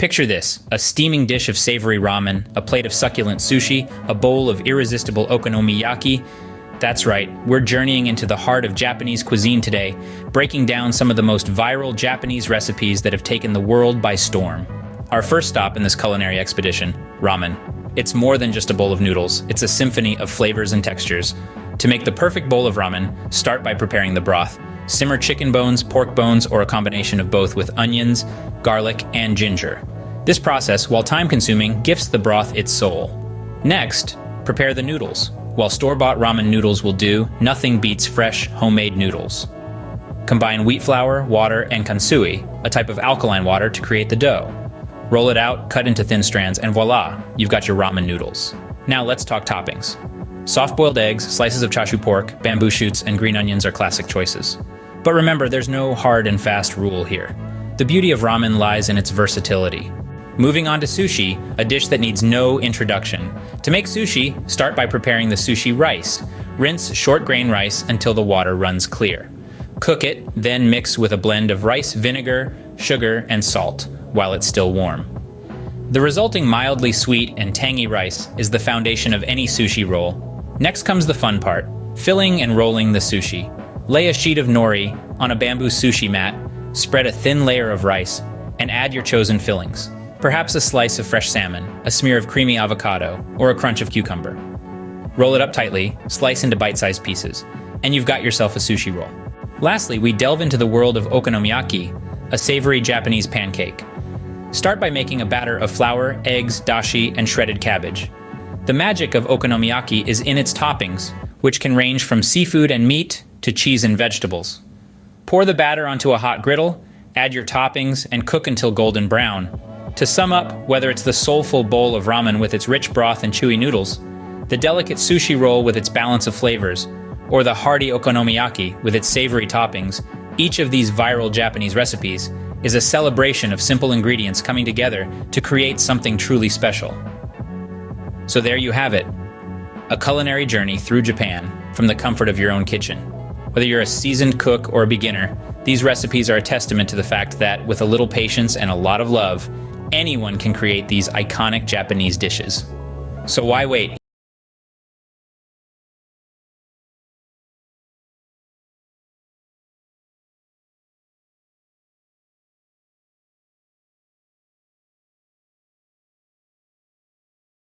Picture this: a steaming dish of savory ramen, a plate of succulent sushi, a bowl of irresistible okonomiyaki. That's right, we're journeying into the heart of Japanese cuisine today, breaking down some of the most viral Japanese recipes that have taken the world by storm. Our first stop in this culinary expedition, ramen. It's more than just a bowl of noodles, it's a symphony of flavors and textures. To make the perfect bowl of ramen, start by preparing the broth. Simmer chicken bones, pork bones, or a combination of both with onions, garlic, and ginger. This process, while time-consuming, gifts the broth its soul. Next, prepare the noodles. While store-bought ramen noodles will do, nothing beats fresh, homemade noodles. Combine wheat flour, water, and kansui, a type of alkaline water, to create the dough. Roll it out, cut into thin strands, and voila, you've got your ramen noodles. Now let's talk toppings. Soft-boiled eggs, slices of chashu pork, bamboo shoots, and green onions are classic choices. But remember, there's no hard and fast rule here. The beauty of ramen lies in its versatility. Moving on to sushi, a dish that needs no introduction. To make sushi, start by preparing the sushi rice. Rinse short grain rice until the water runs clear. Cook it, then mix with a blend of rice vinegar, sugar, and salt while it's still warm. The resulting mildly sweet and tangy rice is the foundation of any sushi roll. Next comes the fun part, filling and rolling the sushi. Lay a sheet of nori on a bamboo sushi mat, spread a thin layer of rice, and add your chosen fillings. Perhaps a slice of fresh salmon, a smear of creamy avocado, or a crunch of cucumber. Roll it up tightly, slice into bite-sized pieces, and you've got yourself a sushi roll. Lastly, we delve into the world of okonomiyaki, a savory Japanese pancake. Start by making a batter of flour, eggs, dashi, and shredded cabbage. The magic of okonomiyaki is in its toppings, which can range from seafood and meat to cheese and vegetables. Pour the batter onto a hot griddle, add your toppings, and cook until golden brown. To sum up, whether it's the soulful bowl of ramen with its rich broth and chewy noodles, the delicate sushi roll with its balance of flavors, or the hearty okonomiyaki with its savory toppings, each of these viral Japanese recipes is a celebration of simple ingredients coming together to create something truly special. So there you have it, a culinary journey through Japan from the comfort of your own kitchen. Whether you're a seasoned cook or a beginner, these recipes are a testament to the fact that with a little patience and a lot of love, anyone can create these iconic Japanese dishes. So why wait?